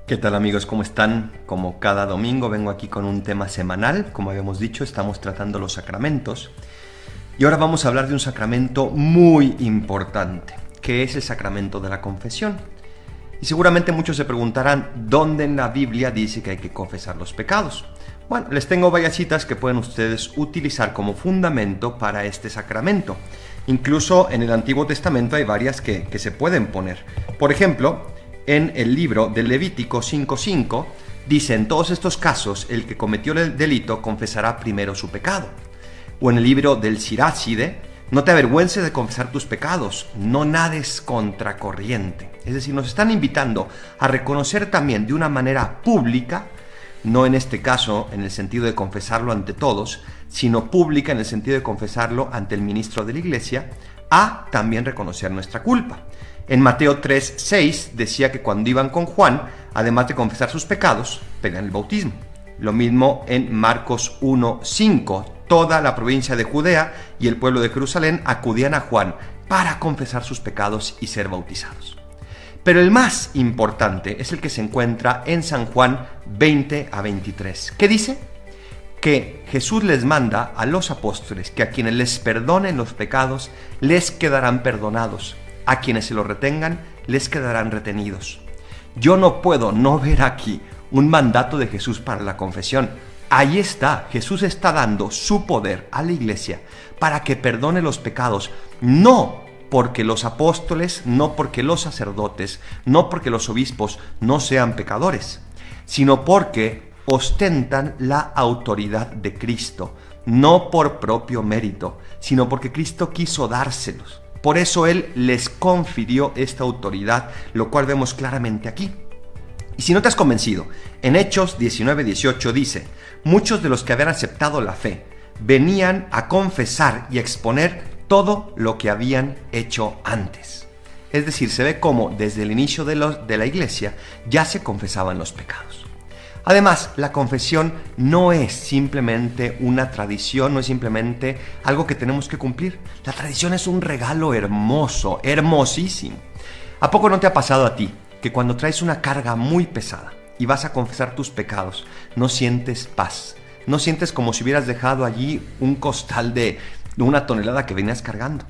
¿Qué tal amigos? ¿Cómo están? Como cada domingo vengo aquí con un tema semanal. Como habíamos dicho, estamos tratando los sacramentos. Y ahora vamos a hablar de un sacramento muy importante, que es el sacramento de la confesión. Y seguramente muchos se preguntarán, ¿dónde en la Biblia dice que hay que confesar los pecados? Bueno, les tengo varias citas que pueden ustedes utilizar como fundamento para este sacramento. Incluso en el Antiguo Testamento hay varias que se pueden poner. Por ejemplo, en el libro de Levítico 5:5 dice: en todos estos casos el que cometió el delito confesará primero su pecado. O en el libro del Siráside: no te avergüences de confesar tus pecados, no nades contracorriente. Es decir, nos están invitando a reconocer también de una manera pública, no en este caso en el sentido de confesarlo ante todos, sino pública en el sentido de confesarlo ante el ministro de la Iglesia, a también reconocer nuestra culpa. En Mateo 3:6 decía que cuando iban con Juan, además de confesar sus pecados, pedían el bautismo. Lo mismo en Marcos 1:5. Toda la provincia de Judea y el pueblo de Jerusalén acudían a Juan para confesar sus pecados y ser bautizados. Pero el más importante es el que se encuentra en San Juan 20-23. ¿Qué dice? Que Jesús les manda a los apóstoles que a quienes les perdonen los pecados les quedarán perdonados. A quienes se los retengan, les quedarán retenidos. Yo no puedo no ver aquí un mandato de Jesús para la confesión. Ahí está, Jesús está dando su poder a la Iglesia para que perdone los pecados, no porque los apóstoles, no porque los sacerdotes, no porque los obispos no sean pecadores, sino porque ostentan la autoridad de Cristo, no por propio mérito, sino porque Cristo quiso dárselos. Por eso Él les confirió esta autoridad, lo cual vemos claramente aquí. Y si no te has convencido, en Hechos 19:18 dice: muchos de los que habían aceptado la fe venían a confesar y a exponer todo lo que habían hecho antes. Es decir, se ve cómo desde el inicio de la Iglesia ya se confesaban los pecados. Además, la confesión no es simplemente una tradición, no es simplemente algo que tenemos que cumplir. La tradición es un regalo hermoso, hermosísimo. ¿A poco no te ha pasado a ti que cuando traes una carga muy pesada y vas a confesar tus pecados, no sientes paz? No sientes como si hubieras dejado allí un costal de 1 tonelada que venías cargando.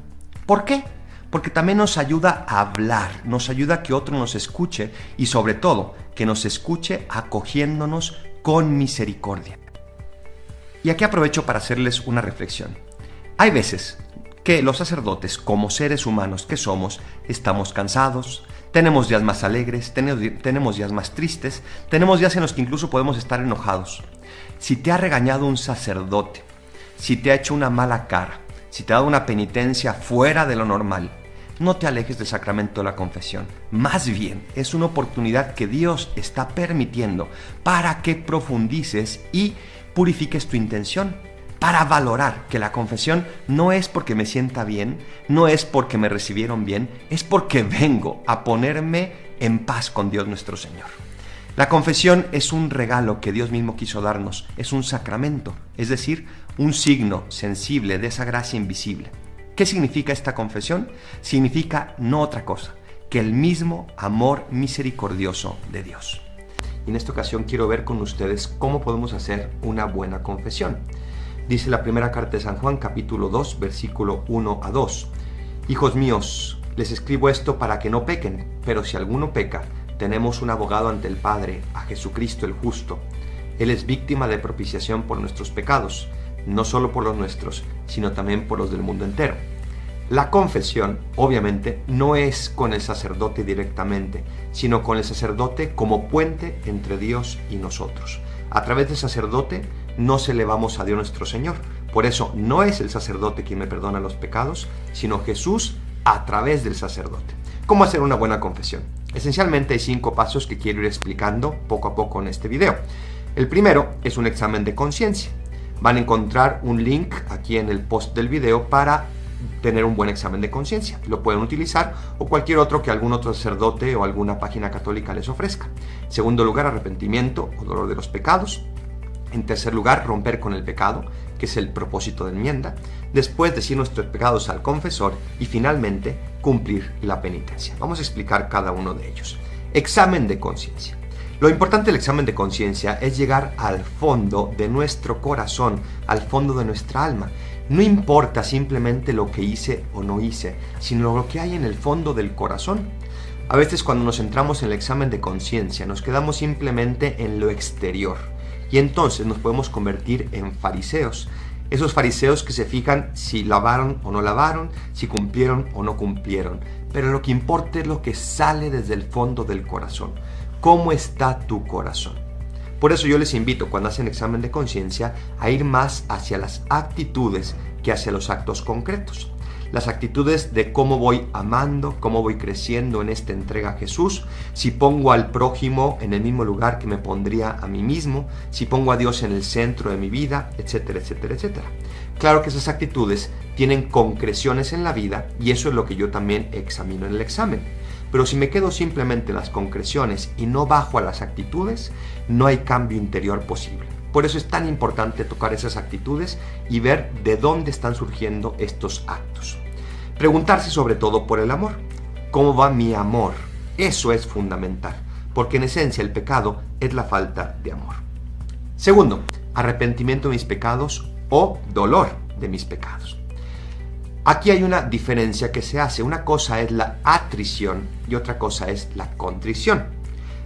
¿Por qué? Porque también nos ayuda a hablar, nos ayuda a que otro nos escuche y sobre todo que nos escuche acogiéndonos con misericordia. Y aquí aprovecho para hacerles una reflexión. Hay veces que los sacerdotes, como seres humanos que somos, estamos cansados, tenemos días más alegres, tenemos días más tristes, tenemos días en los que incluso podemos estar enojados. Si te ha regañado un sacerdote, si te ha hecho una mala cara, si te ha dado una penitencia fuera de lo normal, no te alejes del sacramento de la confesión. Más bien, es una oportunidad que Dios está permitiendo para que profundices y purifiques tu intención, para valorar que la confesión no es porque me sienta bien, no es porque me recibieron bien, es porque vengo a ponerme en paz con Dios nuestro Señor. La confesión es un regalo que Dios mismo quiso darnos, es un sacramento, es decir, un signo sensible de esa gracia invisible. ¿Qué significa esta confesión? Significa no otra cosa que el mismo amor misericordioso de Dios. Y en esta ocasión quiero ver con ustedes cómo podemos hacer una buena confesión. Dice la primera carta de San Juan, capítulo 2, versículo 1-2. Hijos míos, les escribo esto para que no pequen, pero si alguno peca, tenemos un abogado ante el Padre, a Jesucristo el justo. Él es víctima de propiciación por nuestros pecados, no solo por los nuestros, sino también por los del mundo entero. La confesión, obviamente, no es con el sacerdote directamente, sino con el sacerdote como puente entre Dios y nosotros. A través del sacerdote nos elevamos a Dios nuestro Señor. Por eso no es el sacerdote quien me perdona los pecados, sino Jesús a través del sacerdote. ¿Cómo hacer una buena confesión? Esencialmente hay 5 pasos que quiero ir explicando poco a poco en este video. El primero es un examen de conciencia. Van a encontrar un link aquí en el post del video para tener un buen examen de conciencia. Lo pueden utilizar o cualquier otro que algún otro sacerdote o alguna página católica les ofrezca. En segundo lugar, arrepentimiento o dolor de los pecados. En tercer lugar, romper con el pecado, que es el propósito de enmienda. Después, decir nuestros pecados al confesor. Y finalmente, cumplir la penitencia. Vamos a explicar cada uno de ellos. Examen de conciencia. Lo importante del examen de conciencia es llegar al fondo de nuestro corazón, al fondo de nuestra alma. No importa simplemente lo que hice o no hice, sino lo que hay en el fondo del corazón. A veces cuando nos centramos en el examen de conciencia, nos quedamos simplemente en lo exterior y entonces nos podemos convertir en fariseos. Esos fariseos que se fijan si lavaron o no lavaron, si cumplieron o no cumplieron. Pero lo que importa es lo que sale desde el fondo del corazón. ¿Cómo está tu corazón? Por eso yo les invito, cuando hacen examen de conciencia, a ir más hacia las actitudes que hacia los actos concretos. Las actitudes de cómo voy amando, cómo voy creciendo en esta entrega a Jesús, si pongo al prójimo en el mismo lugar que me pondría a mí mismo, si pongo a Dios en el centro de mi vida, etcétera, etcétera, etcétera. Claro que esas actitudes tienen concreciones en la vida y eso es lo que yo también examino en el examen. Pero si me quedo simplemente en las concreciones y no bajo a las actitudes, no hay cambio interior posible. Por eso es tan importante tocar esas actitudes y ver de dónde están surgiendo estos actos. Preguntarse sobre todo por el amor. ¿Cómo va mi amor? Eso es fundamental, porque en esencia el pecado es la falta de amor. Segundo, arrepentimiento de mis pecados o dolor de mis pecados. Aquí hay una diferencia que se hace. Una cosa es la atrición y otra cosa es la contrición.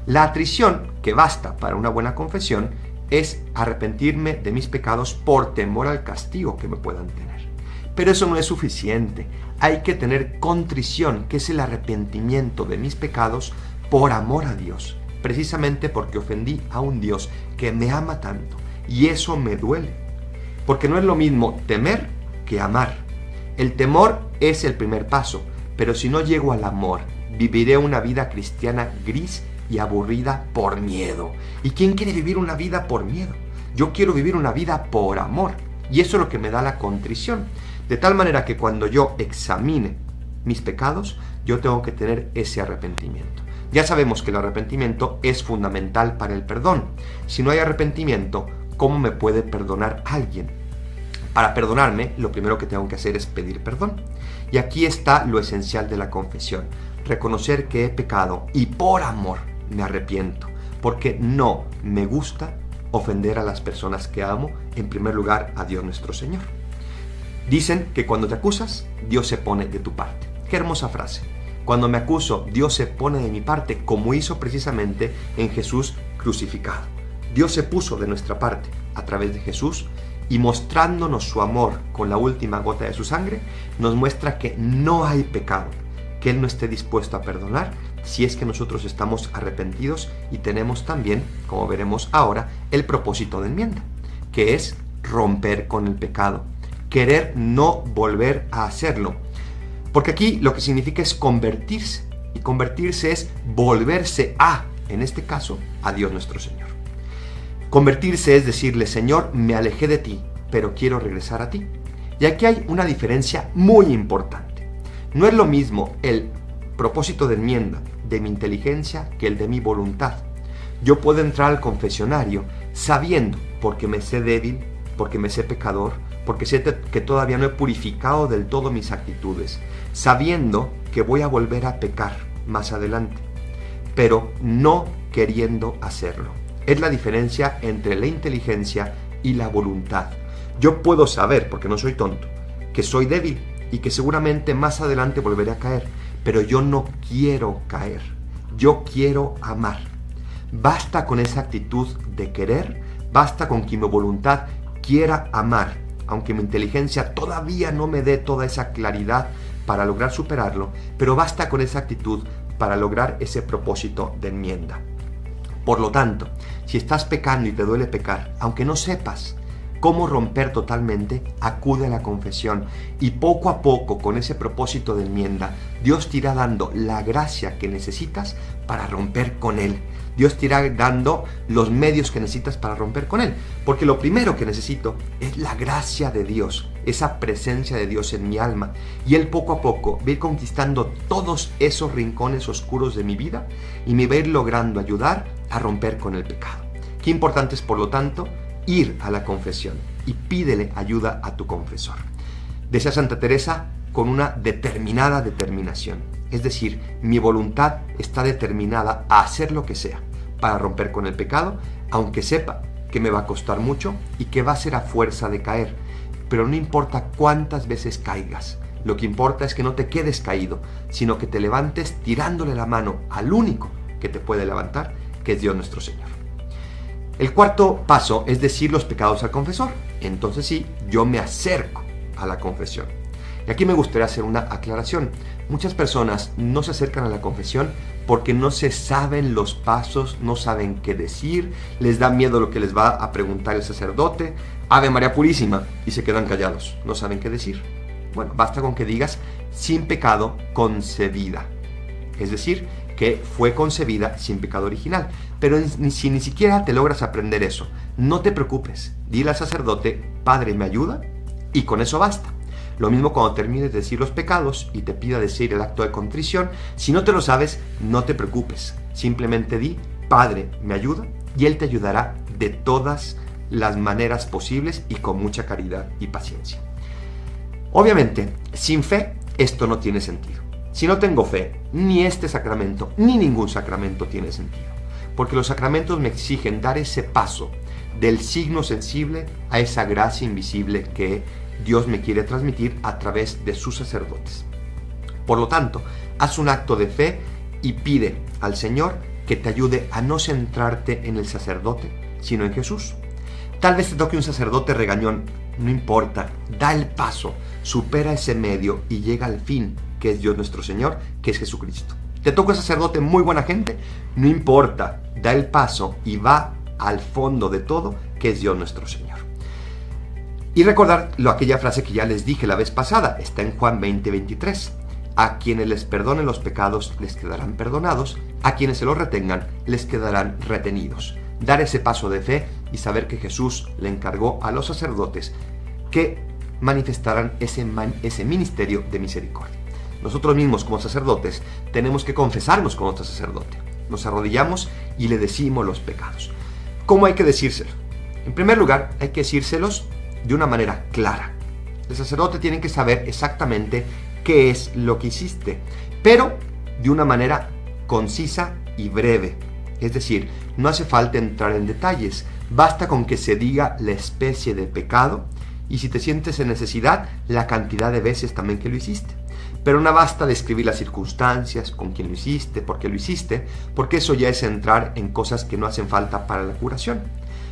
La atrición, que basta para una buena confesión, es arrepentirme de mis pecados por temor al castigo que me puedan tener. Pero eso no es suficiente. Hay que tener contrición, que es el arrepentimiento de mis pecados por amor a Dios, precisamente porque ofendí a un Dios que me ama tanto. Y eso me duele, porque no es lo mismo temer que amar. El temor es el primer paso, pero si no llego al amor, viviré una vida cristiana gris y aburrida por miedo. ¿Y quién quiere vivir una vida por miedo? Yo quiero vivir una vida por amor. Y eso es lo que me da la contrición. De tal manera que cuando yo examine mis pecados, yo tengo que tener ese arrepentimiento. Ya sabemos que el arrepentimiento es fundamental para el perdón. Si no hay arrepentimiento, ¿cómo me puede perdonar alguien? Para perdonarme, lo primero que tengo que hacer es pedir perdón. Y aquí está lo esencial de la confesión. Reconocer que he pecado y por amor me arrepiento, porque no me gusta ofender a las personas que amo, en primer lugar a Dios nuestro Señor. Dicen que cuando te acusas, Dios se pone de tu parte. Qué hermosa frase. Cuando me acuso, Dios se pone de mi parte, como hizo precisamente en Jesús crucificado. Dios se puso de nuestra parte a través de Jesús y mostrándonos su amor con la última gota de su sangre, nos muestra que no hay pecado que Él no esté dispuesto a perdonar si es que nosotros estamos arrepentidos y tenemos también, como veremos ahora, el propósito de enmienda, que es romper con el pecado, querer no volver a hacerlo. Porque aquí lo que significa es convertirse, y convertirse es volverse a, en este caso, a Dios nuestro Señor. Convertirse es decirle, Señor, me alejé de ti, pero quiero regresar a ti. Y aquí hay una diferencia muy importante. No es lo mismo el propósito de enmienda de mi inteligencia que el de mi voluntad. Yo puedo entrar al confesionario sabiendo, porque me sé débil, porque me sé pecador, porque sé que todavía no he purificado del todo mis actitudes, sabiendo que voy a volver a pecar más adelante, pero no queriendo hacerlo. Es la diferencia entre la inteligencia y la voluntad. Yo puedo saber, porque no soy tonto, que soy débil y que seguramente más adelante volveré a caer, pero yo no quiero caer, yo quiero amar. Basta con esa actitud de querer, basta con que mi voluntad quiera amar, aunque mi inteligencia todavía no me dé toda esa claridad para lograr superarlo, pero basta con esa actitud para lograr ese propósito de enmienda. Por lo tanto, si estás pecando y te duele pecar, aunque no sepas cómo romper totalmente, acude a la confesión y poco a poco, con ese propósito de enmienda, Dios te irá dando la gracia que necesitas para romper con Él. Dios te irá dando los medios que necesitas para romper con Él. Porque lo primero que necesito es la gracia de Dios, esa presencia de Dios en mi alma. Y Él poco a poco va a ir conquistando todos esos rincones oscuros de mi vida y me va a ir logrando ayudar a romper con el pecado. Qué importante es, por lo tanto, ir a la confesión y pídele ayuda a tu confesor. Decía Santa Teresa, con una determinada determinación. Es decir, mi voluntad está determinada a hacer lo que sea, para romper con el pecado, aunque sepa que me va a costar mucho y que va a ser a fuerza de caer. Pero no importa cuántas veces caigas, lo que importa es que no te quedes caído, sino que te levantes tirándole la mano al único que te puede levantar, que es Dios nuestro Señor. El cuarto paso es decir los pecados al confesor. Entonces sí, yo me acerco a la confesión. Y aquí me gustaría hacer una aclaración. Muchas personas no se acercan a la confesión porque no se saben los pasos, no saben qué decir, les da miedo lo que les va a preguntar el sacerdote, Ave María Purísima, y se quedan callados, no saben qué decir. Bueno, basta con que digas sin pecado concebida, es decir, que fue concebida sin pecado original. Pero si ni siquiera te logras aprender eso, no te preocupes, dile al sacerdote, Padre, ¿me ayuda? Y con eso basta. Lo mismo cuando termines de decir los pecados y te pida decir el acto de contrición. Si no te lo sabes, no te preocupes. Simplemente di, Padre, ¿me ayuda? Y Él te ayudará de todas las maneras posibles y con mucha caridad y paciencia. Obviamente, sin fe, esto no tiene sentido. Si no tengo fe, ni este sacramento, ni ningún sacramento tiene sentido. Porque los sacramentos me exigen dar ese paso del signo sensible a esa gracia invisible que Dios me quiere transmitir a través de sus sacerdotes. Por lo tanto, haz un acto de fe y pide al Señor que te ayude a no centrarte en el sacerdote, sino en Jesús. Tal vez te toque un sacerdote regañón, no importa, da el paso, supera ese medio y llega al fin, que es Dios nuestro Señor, que es Jesucristo. Te toca un sacerdote muy buena gente, no importa, da el paso y va al fondo de todo, que es Dios nuestro Señor. Y recordar aquella frase que ya les dije la vez pasada, está en Juan 20:23. A quienes les perdonen los pecados les quedarán perdonados, a quienes se los retengan les quedarán retenidos. Dar ese paso de fe y saber que Jesús le encargó a los sacerdotes que manifestaran ese ministerio de misericordia. Nosotros mismos como sacerdotes tenemos que confesarnos con nuestro sacerdote. Nos arrodillamos y le decimos los pecados. ¿Cómo hay que decírselos? En primer lugar, hay que decírselos de una manera clara. El sacerdote tiene que saber exactamente qué es lo que hiciste, pero de una manera concisa y breve. Es decir, no hace falta entrar en detalles, basta con que se diga la especie de pecado y si te sientes en necesidad, la cantidad de veces también que lo hiciste. Pero no basta describir las circunstancias, con quién lo hiciste, porque eso ya es entrar en cosas que no hacen falta para la curación.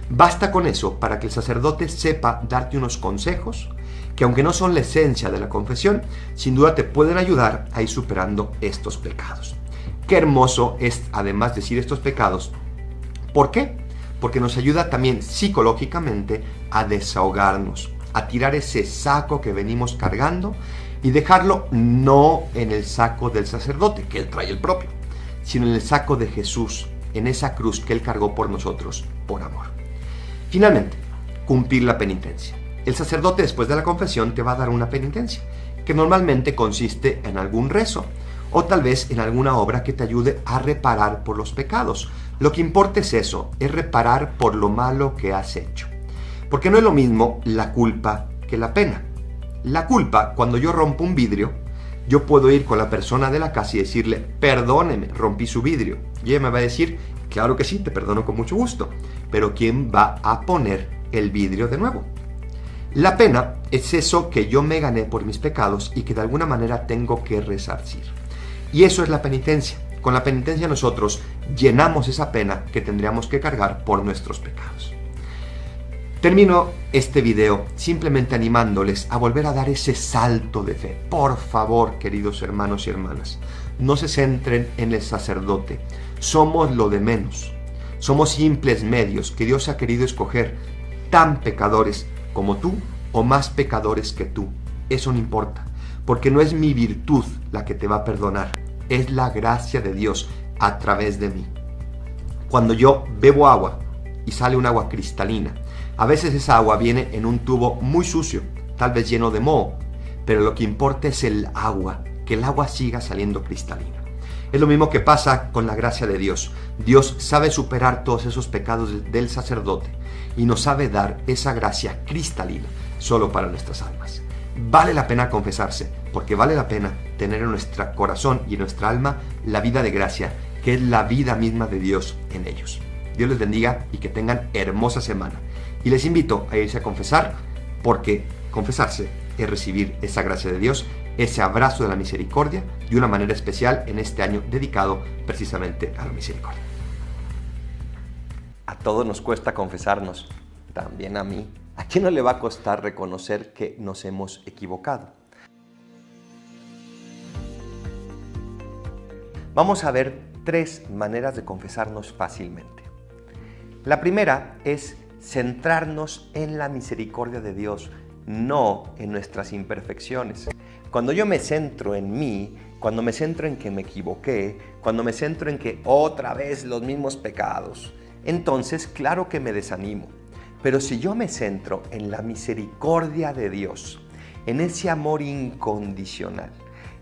Basta con eso para que el sacerdote sepa darte unos consejos que, aunque no son la esencia de la confesión, sin duda te pueden ayudar a ir superando estos pecados. Qué hermoso es además decir estos pecados. ¿Por qué? Porque nos ayuda también psicológicamente a desahogarnos, a tirar ese saco que venimos cargando y dejarlo no en el saco del sacerdote, que él trae el propio, sino en el saco de Jesús, en esa cruz que él cargó por nosotros, por amor. Finalmente, cumplir la penitencia. El sacerdote después de la confesión te va a dar una penitencia, que normalmente consiste en algún rezo, o tal vez en alguna obra que te ayude a reparar por los pecados. Lo que importa es eso, es reparar por lo malo que has hecho. Porque no es lo mismo la culpa que la pena. La culpa, cuando yo rompo un vidrio, yo puedo ir con la persona de la casa y decirle, perdóneme, rompí su vidrio. Y ella me va a decir, claro que sí, te perdono con mucho gusto. Pero ¿quién va a poner el vidrio de nuevo? La pena es eso que yo me gané por mis pecados y que de alguna manera tengo que resarcir. Y eso es la penitencia. Con la penitencia nosotros llenamos esa pena que tendríamos que cargar por nuestros pecados. Termino este video simplemente animándoles a volver a dar ese salto de fe. Por favor, queridos hermanos y hermanas, no se centren en el sacerdote. Somos lo de menos. Somos simples medios que Dios ha querido escoger, tan pecadores como tú o más pecadores que tú. Eso no importa, porque no es mi virtud la que te va a perdonar, es la gracia de Dios a través de mí. Cuando yo bebo agua y sale un agua cristalina, a veces esa agua viene en un tubo muy sucio, tal vez lleno de moho, pero lo que importa es el agua, que el agua siga saliendo cristalina. Es lo mismo que pasa con la gracia de Dios. Dios sabe superar todos esos pecados del sacerdote y nos sabe dar esa gracia cristalina solo para nuestras almas. Vale la pena confesarse, porque vale la pena tener en nuestro corazón y en nuestra alma la vida de gracia que que es la vida misma de Dios en ellos. Dios les bendiga y que tengan hermosa semana. Y les invito a irse a confesar, porque confesarse es recibir esa gracia de Dios, ese abrazo de la misericordia, de una manera especial en este año dedicado precisamente a la misericordia. A todos nos cuesta confesarnos, también a mí. ¿A quién no le va a costar reconocer que nos hemos equivocado? Vamos a ver 3 maneras de confesarnos fácilmente. La primera es centrarnos en la misericordia de Dios, no en nuestras imperfecciones. Cuando yo me centro en mí, cuando me centro en que me equivoqué, cuando me centro en que otra vez los mismos pecados, entonces claro que me desanimo. Pero si yo me centro en la misericordia de Dios, en ese amor incondicional,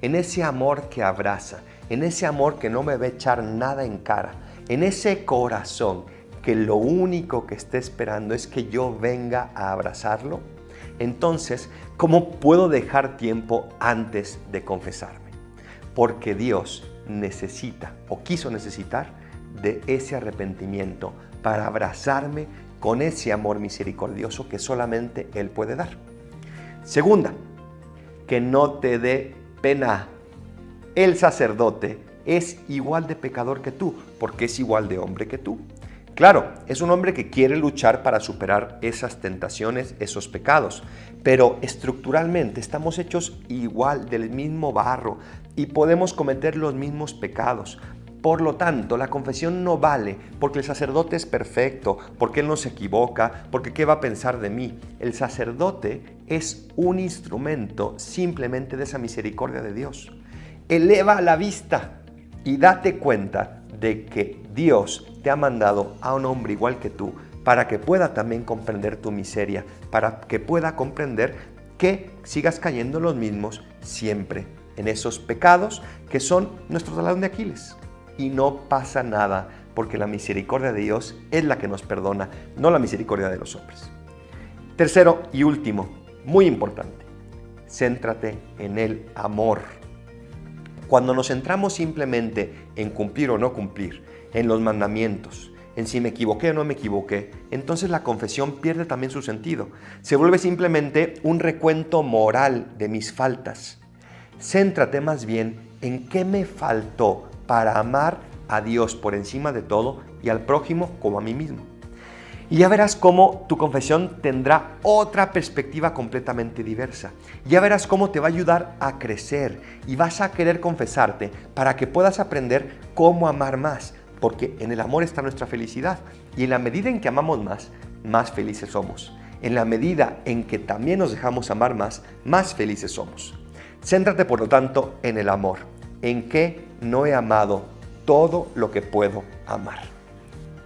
en ese amor que abraza, en ese amor que no me va a echar nada en cara, en ese corazón que lo único que está esperando es que yo venga a abrazarlo, entonces, ¿cómo puedo dejar tiempo antes de confesarme? Porque Dios necesita o quiso necesitar de ese arrepentimiento para abrazarme con ese amor misericordioso que solamente Él puede dar. Segunda, que no te dé pena. El sacerdote es igual de pecador que tú, porque es igual de hombre que tú. Claro, es un hombre que quiere luchar para superar esas tentaciones, esos pecados, pero estructuralmente estamos hechos igual del mismo barro y podemos cometer los mismos pecados. Por lo tanto, la confesión no vale porque el sacerdote es perfecto, porque él no se equivoca, porque ¿qué va a pensar de mí? El sacerdote es un instrumento simplemente de esa misericordia de Dios. Eleva la vista y date cuenta de que Dios te ha mandado a un hombre igual que tú para que pueda también comprender tu miseria, para que pueda comprender que sigas cayendo en los mismos siempre, en esos pecados que son nuestro talón de Aquiles. Y no pasa nada, porque la misericordia de Dios es la que nos perdona, no la misericordia de los hombres. Tercero y último, muy importante, céntrate en el amor. Cuando nos centramos simplemente en cumplir o no cumplir, en los mandamientos, en si me equivoqué o no me equivoqué, entonces la confesión pierde también su sentido. Se vuelve simplemente un recuento moral de mis faltas. Céntrate más bien en qué me faltó para amar a Dios por encima de todo y al prójimo como a mí mismo. Y ya verás cómo tu confesión tendrá otra perspectiva completamente diversa. Ya verás cómo te va a ayudar a crecer y vas a querer confesarte para que puedas aprender cómo amar más, porque en el amor está nuestra felicidad. Y en la medida en que amamos más, más felices somos. En la medida en que también nos dejamos amar más, más felices somos. Céntrate, por lo tanto, en el amor. En que no he amado todo lo que puedo amar.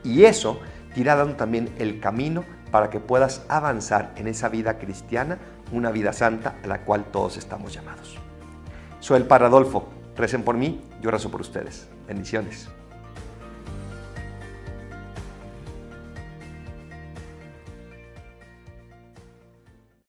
Y eso te irá dando también el camino para que puedas avanzar en esa vida cristiana, una vida santa a la cual todos estamos llamados. Soy el Padre Adolfo. Recen por mí, yo rezo por ustedes. Bendiciones.